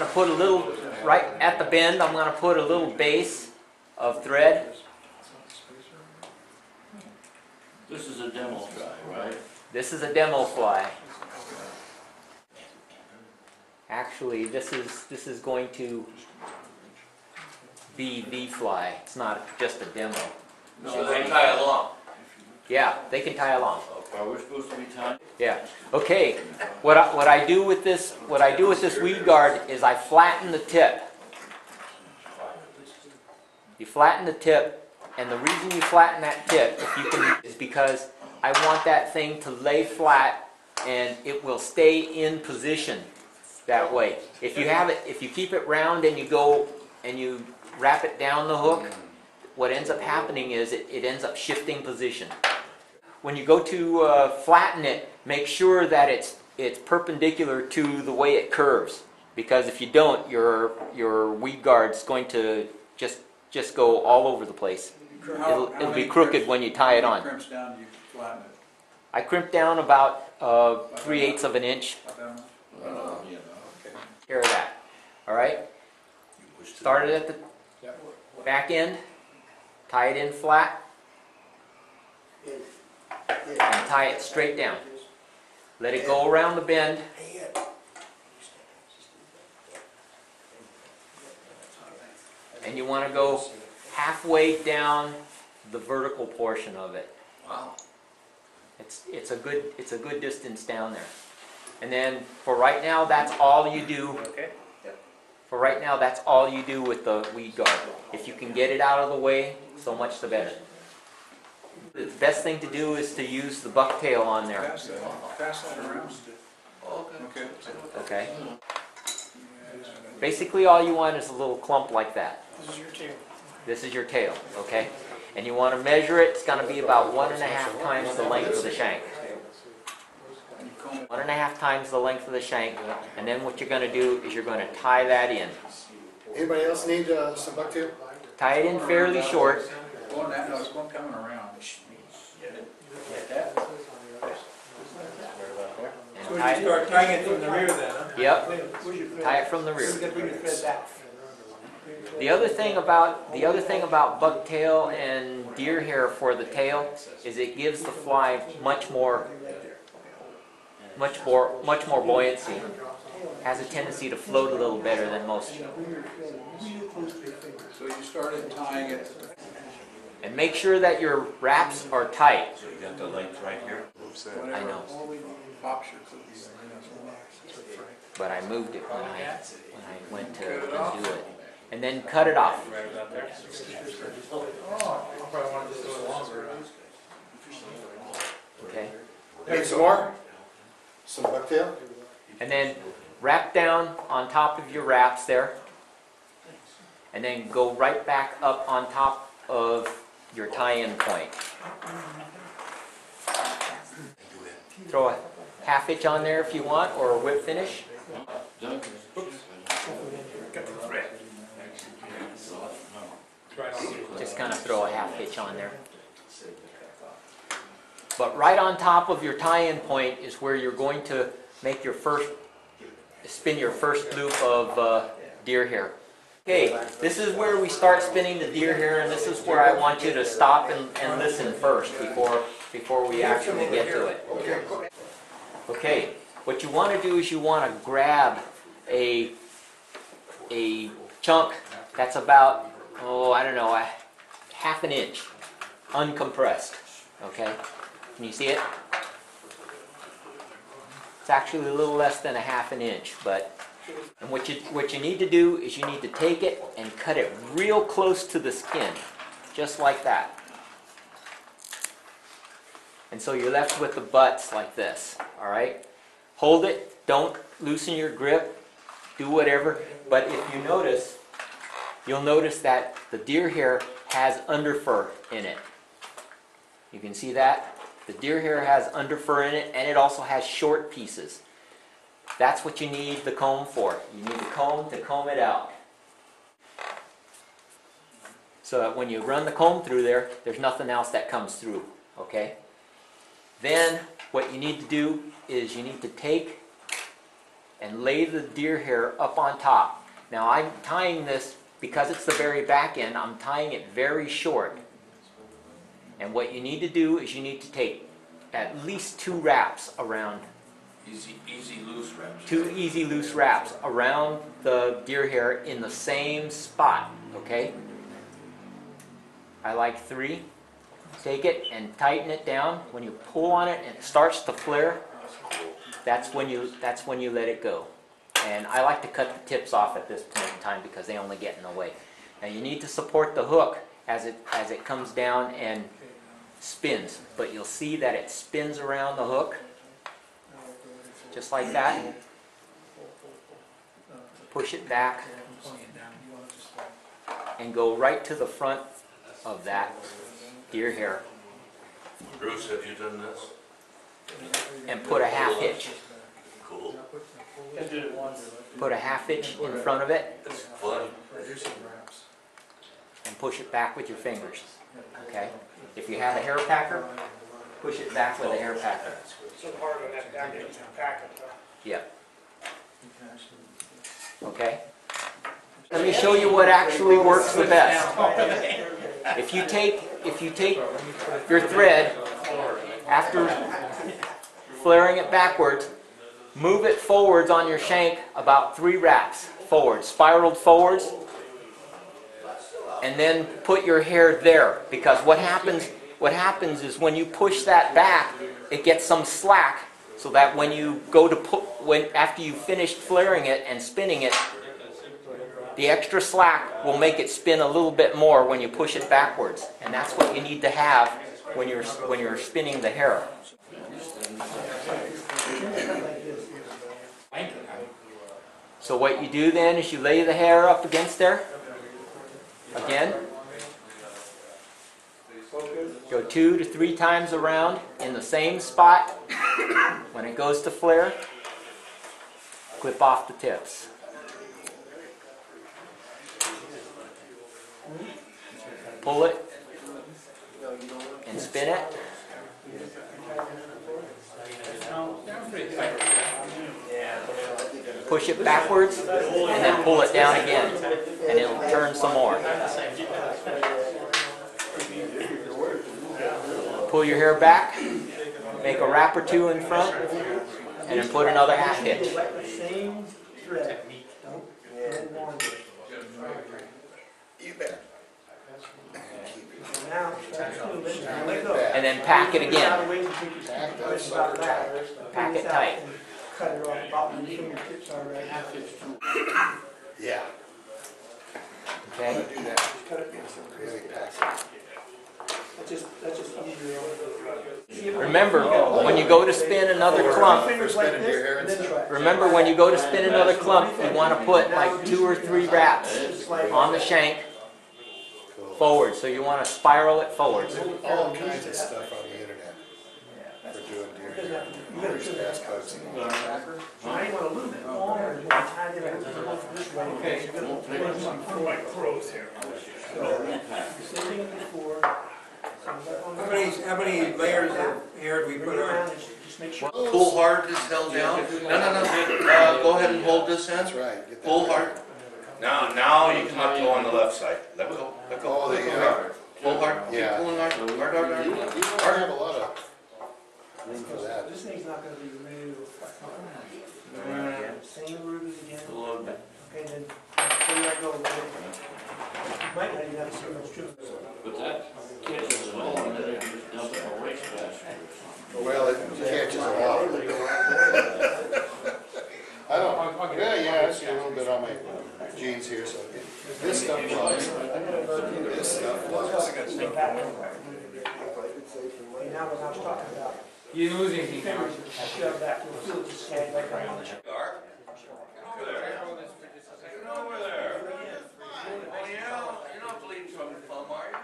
to put a little, right at the bend, I'm going to put a little base of thread. This is a demo fly, right? This is a demo fly. Actually, this is going to be the fly. It's not just a demo. So they tie along. Yeah, they can tie along. Are we supposed to be tying? Yeah. Okay. What I do with this weed guard is I flatten the tip. You flatten the tip, and the reason you flatten that tip, if you can, is because I want that thing to lay flat, and it will stay in position that way. If you keep it round and you go and you wrap it down the hook, what ends up happening is it ends up shifting position. When you go to flatten it, make sure that it's perpendicular to the way it curves, because if you don't, your weed guard's going to just go all over the place. It'll be crooked when you tie it on. How many crimps down do you flatten it? I crimp down about 3/8 of an inch. Care of that. All right. Start it at the back end. Tie it in flat. And tie it straight down. Let it go around the bend. And you want to go halfway down the vertical portion of it. Wow. It's a good distance down there. And then for right now, that's all you do. Okay. For right now, that's all you do with the weed guard. If you can get it out of the way, so much the better. The best thing to do is to use the bucktail on there. Pass that around. Okay. Okay. Basically, all you want is a little clump like that. This is your tail. This is your tail, okay? And you want to measure it. It's going to be about 1.5 times the length of the shank. 1.5 times the length of the shank. And then what you're going to do is you're going to tie that in. Anybody else need some bucktail? Tie it in fairly short. Going that, no, it's going coming around. Like that? And So tie you start tying it from the rear then, huh? Yep. Tie it from the rear. You got to bring your thread back. The other thing about bucktail and deer hair for the tail is it gives the fly much more buoyancy. Has a tendency to float a little better than most. So you started tying it. And make sure that your wraps are tight. So you got the length right here? I know. Pops your cookies. But I moved it when I went to do it. And then cut it off. Right about there. Oh, I'll probably want to just go longer. Okay? Need some more? Some bucktail? And then wrap down on top of your wraps there. And then go right back up on top of your tie-in point. Throw a 1/2 inch on there if you want, or a whip finish. Just kind of throw a 1/2 inch on there. But right on top of your tie-in point is where you're going to make your spin your first loop of deer hair. Okay, this is where we start spinning the deer hair, and this is where I want you to stop and listen first before we actually get to it. Okay, what you want to do is you want to grab a chunk that's about, I don't know, 1/2 inch, uncompressed. Okay, can you see it? It's actually a little less than 1/2 inch, but. And what you need to do is you need to take it and cut it real close to the skin, just like that. And so you're left with the butts like this, all right? Hold it, don't loosen your grip, do whatever, but if you notice, you'll notice that the deer hair has underfur in it. You can see that? The deer hair has underfur in it, and it also has short pieces. That's what you need the comb for. You need the comb to comb it out. So that when you run the comb through there, there's nothing else that comes through, okay? Then what you need to do is you need to take and lay the deer hair up on top. Now I'm tying this, because it's the very back end, I'm tying it very short. And what you need to do is you need to take at least 2 wraps around, Easy loose wraps. 2 easy loose wraps around the deer hair in the same spot, okay? I like 3. Take it and tighten it down. When you pull on it and it starts to flare, that's when you let it go. And I like to cut the tips off at this point in time because they only get in the way. Now you need to support the hook as it comes down and spins, but you'll see that it spins around the hook just like that. Push it back and go right to the front of that deer hair Bruce, have you done this? and put a half hitch. Cool. I did it once. Put a half hitch in front of it It's fun. and push it back with your fingers. Okay? If you have a hair packer, push it back with a hair packer. So hard on that back end to pack it. Yep. Okay? Let me show you what actually works the best. If you take your thread after flaring it backwards, move it forwards on your shank about 3 wraps forward, spiraled forwards, and then put your hair there. Because what happens is when you push that back, it gets some slack, so that when you go to after you've finished flaring it and spinning it, the extra slack will make it spin a little bit more when you push it backwards, and that's what you need to have when you're spinning the hair. So what you do then is you lay the hair up against there again. Go 2 to 3 times around in the same spot. When it goes to flare, clip off the tips. Pull it and spin it. Push it backwards and then pull it down again, and it'll turn some more. Pull your hair back, make a wrap or 2 in front, and then put another half hitch. You bet. And then pack it again. Pack it tight. Cut it off about your fingertips already. Yeah. Okay? Do that. Cut it. Really pass That's just easier. Remember, when you go to spin another clump, Fingers like this, and then try it. remember when you go to spin another clump, you want to put like 2 or 3 wraps on the shank forward. So you want to spiral it forwards. all kinds of stuff on the internet for doing deer hair. There's passcodes and all that. Now you want to loop it longer, you want to tie it up this way. Okay, for my crows here. Sitting before. How many layers of hair do we put on? Just make sure. Pull hard is held down. No. Go ahead and hold this That's end. right. Get that Pull right. hard. Now you can let go on the left side. Let go. Let go. Oh, Let they go. are. Pull hard. Keep Yeah. pulling hard. Hard. You don't have a lot of room for that. This thing's not going to be removed. Same root again. A little bit. Okay, then there I go. You might not even have to see those trims. But that catches it all, and then you just dump it in a waste basket. Well, it catches a lot. I don't, yeah, I see a little bit on my jeans here, so this stuff flies. This stuff flies. And now what I was talking about. You losing anything now? Fingers shove back, you'll feel it just sag back around. Over there. Oh, you're not bleeding from the thumb, are you?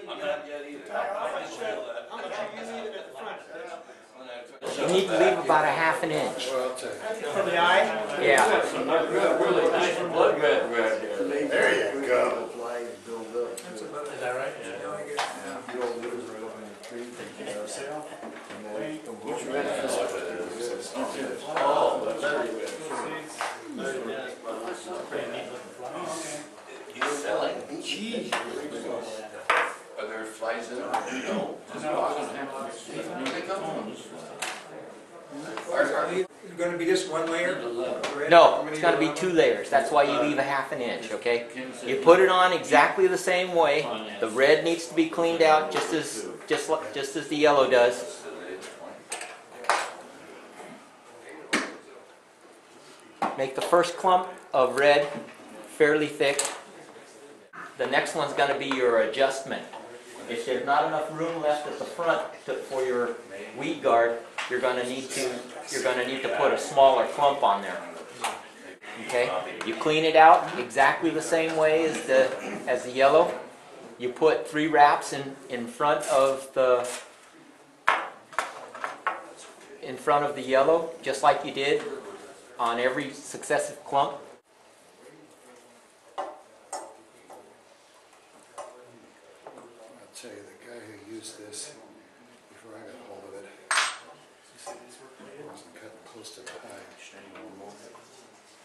I'm not yet either. I just feel that. You need to leave about a half an inch. Well, I'll tell you. For the eye? Yeah. Really nice blood red there. There you go. Is that right? Oh, that's very good. Jeez. Are there flies in it? No. Just boxes. They come on. Are these gonna be just one layer? No, it's gonna be 2 layers. That's why you leave a ½ inch, okay? You put it on exactly the same way. The red needs to be cleaned out just as the yellow does. Make the first clump of red fairly thick. The next one's gonna be your adjustment. If there's not enough room left at the front for your weed guard, you're gonna need to put a smaller clump on there. Okay? You clean it out exactly the same way as the yellow. You put 3 wraps in front of the yellow, just like you did on every successive clump. I'll tell you, the guy who used this before I got hold of it wasn't cutting close to the eye.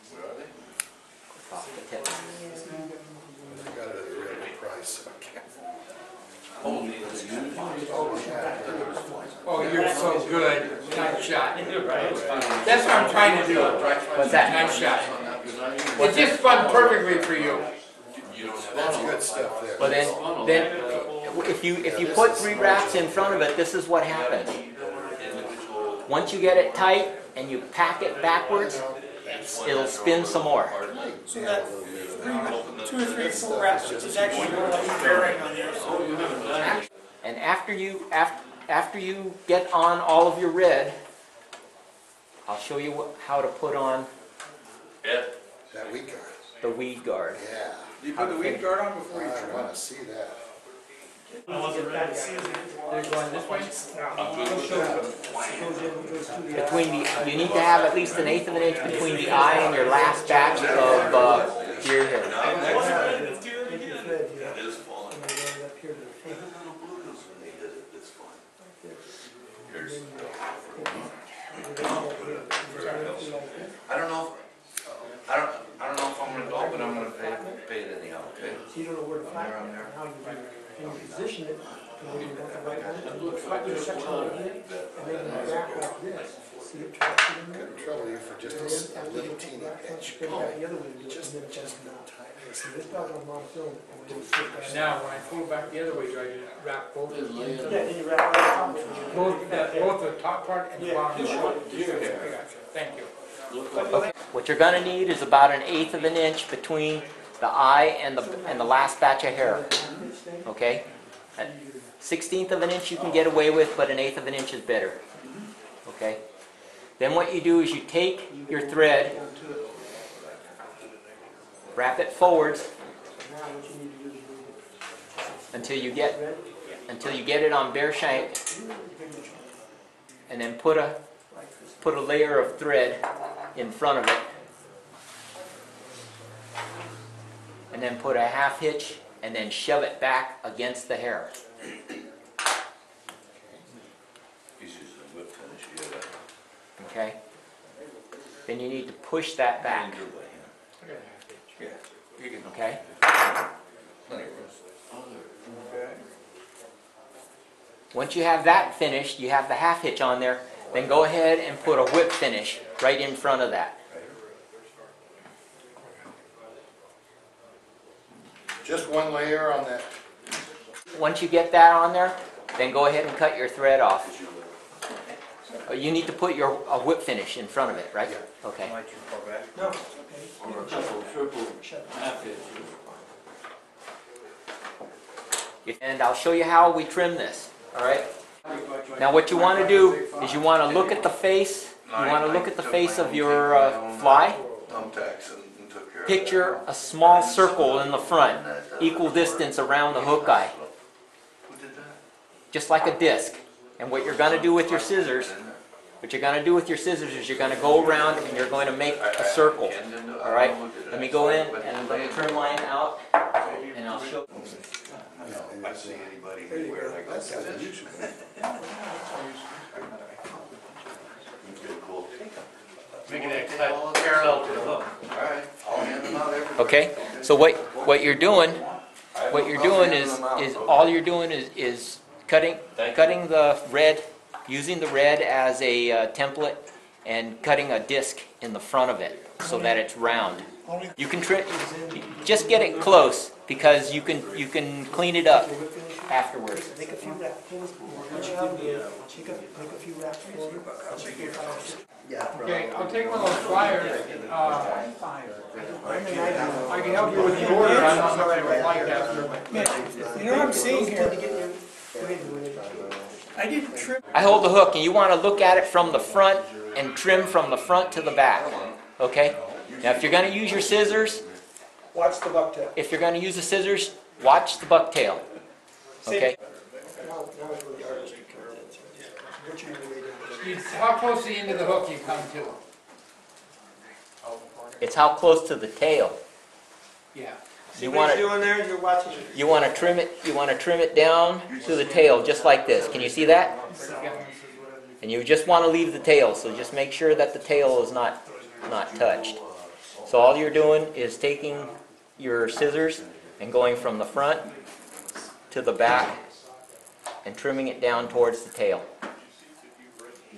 Where are they? Off the tip. But I got it at a real good price, so I can't. Oh, these are used. Oh, you're so good. Nice shot. That's what I'm trying to do. What's that? Nice shot. It just spun perfectly for you. That's good stuff there. Well then if you put 3 wraps in front of it, this is what happens. Once you get it tight and you pack it backwards, it'll spin some more. So that 2 or 3 full wraps is actually more like a bearing on there. So And after you get on all of your red, I'll show you how to put on That weed guard. the weed guard. Yeah. You put the weed guard on before you I trim. want to see that. they're going this way? You need to have at least an 1/8 of an inch between the eye and your last batch of deer hair. I don't know if I'm gonna go, but I'm gonna pay it anyhow, okay? So you don't know where to flatten it, and how you position it, and then you want the right one, and flatten your section right here, and then you wrap like this. See it traps it in there? Couldn't trouble you for just a little teeny inch. Then you got the other way to do it, and then just see this dog on monofilament, and then you flip that. Now, when I pull back the other way, do I wrap both? Yeah, then you wrap right on top of it. Both the top part and the Yeah, bottom just part? one. I got you. Thank you. Okay. What you're going to need is about an 1/8 of an inch between the eye and the last batch of hair. Okay? 1/16 of an inch you can get away with, but an 1/8 of an inch is better. Okay? Then what you do is you take your thread, wrap it forwards until you get it on bare shank, and then put a layer of thread in front of it, and then put a ½ hitch and then shove it back against the hair. He's using a whip finish, yeah. Okay? Then you need to push that back. Yeah, you can, Okay? plenty of room. Once you have that finished, you have the ½ hitch on there, then go ahead and put a whip finish right in front of that. Just one layer on that. Once you get that on there, then go ahead and cut your thread off. You need to put a whip finish in front of it, right? Okay. No, okay. Or a triple half inch. And I'll show you how we trim this, all right? Now what you want to do is you want to look at the face, you want to look at the face of your fly. Picture a small circle in the front, equal distance around the hook eye, just like a disc. And what you're going to do with your scissors, is you're going to go around and you're going to make a circle, all right? Let me go in and let the trim line out, and I'll show. I see anybody anywhere like that. Cool. Making that cut parallel to the hook. All right, I'll hand them out every. Okay, so what you're doing what you're doing is all you're doing is cutting the red, using the red as a template, and cutting a disc in the front of it so that it's round. You can just get it close because you can clean it up afterwards. Make a few wraps, once you give me make a few wraps for me. Okay, I'll take one of those flyers. I can help you with the order, I don't know if I would like that. You know what I'm seeing here? I didn't trim. I hold the hook, and you want to look at it from the front and trim from the front to the back. Okay? Now, if you're going to use your scissors, Watch the bucktail. if you're going to use the scissors, watch the bucktail. Okay? Now is where the artistry comes in. So what you really do. How close to the end of the hook you come to? It's how close to the tail. Yeah. See what you're doing there? You're watching. You want to trim it. You want to trim it down to the tail, just like this. Can you see that? And you just want to leave the tail. So just make sure that the tail is not touched. So all you're doing is taking your scissors and going from the front to the back and trimming it down towards the tail.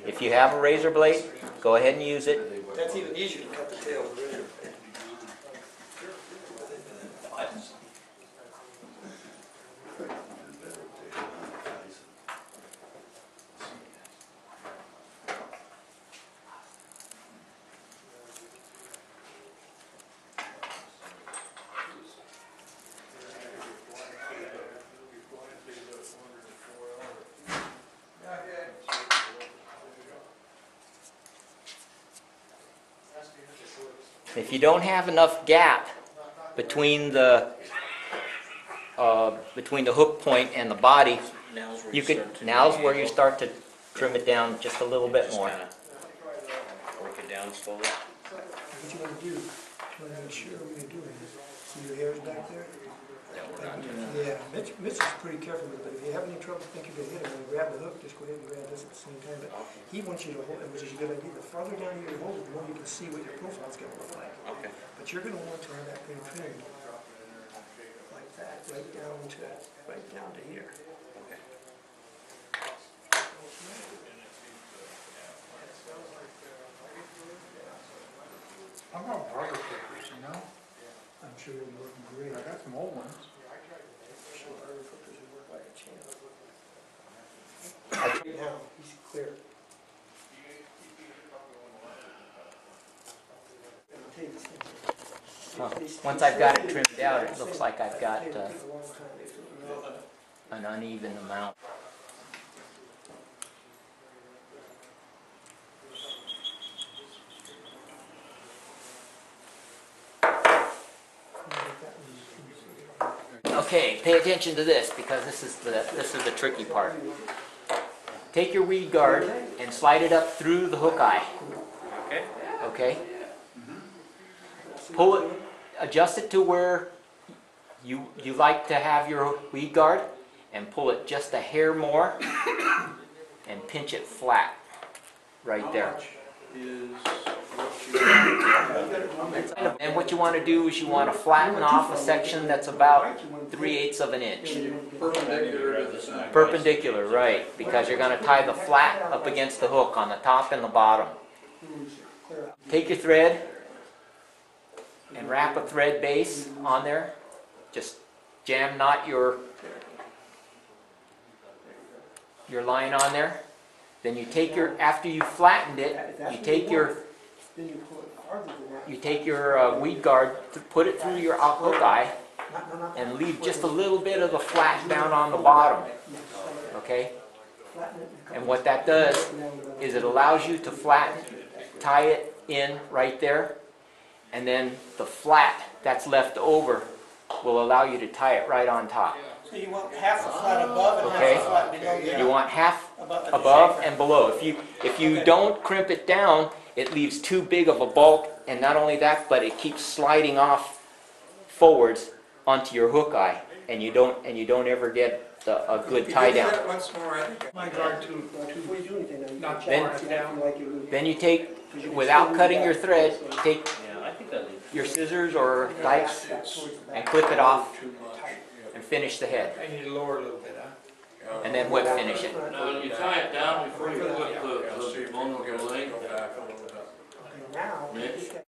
If you have a razor blade, go ahead and use it. That's even easier to cut the tail with a razor. If you don't have enough gap between the hook point and the body, now's where you start to trim it down just a little bit more. Work it down slowly. What you want to do, you want to make sure what you're doing. See your hairs back there? Yeah, Mitch is pretty careful with it, but if you have any trouble thinking you're going to hit him, when you grab the hook, just go ahead and grab this at the same time. But he wants you to hold it, which is a good idea. The farther down you hold it, the more you can see what your profile's going to look like. Okay. But you're going to want to have that thing trimmed like that, right down to here. Okay. How about barber clippers, you know? I'm sure it'll be working great. I got some old ones. I'm sure our filters will work like a champ. Right now, he's clear. I'll tell you this thing. Once I've got it trimmed out, it looks like I've got an uneven amount. Okay, pay attention to this because this is the tricky part. Take your weed guard and slide it up through the hook eye. Okay. Okay? Pull it, adjust it to where you like to have your weed guard, and pull it just a hair more and pinch it flat right there. And what you want to do is you want to flatten off a section that's about 3/8 of an inch. Perpendicular to the side. Perpendicular, right, because you're going to tie the flat up against the hook on the top and the bottom. Take your thread and wrap a thread base on there. Just jam knot your line on there. Then you take your, after you've flattened it, you take your weed guard, put it through your hook eye, and leave just a little bit of the flat down on the bottom. Okay? And what that does is it allows you to flatten, tie it in right there, and then the flat that's left over will allow you to tie it right on top. So you want half the flat above and Okay. half the flat below? You want half above and below. If you don't crimp it down, it leaves too big of a bulk, and not only that, but it keeps sliding off forwards onto your hook eye, and you don't ever get a good tie down. Once more, I think. My guard too. Before you do anything, now you Not check far it, see down. if you like it really. Then you take, without cutting your thread, take Yeah, I think that is. your scissors or knives and clip it off finish the head, I need to lower a little bit, huh? and then whip finish it. Now, you tie it down before you put the bone of the leg. Okay, now, Mitch? this guy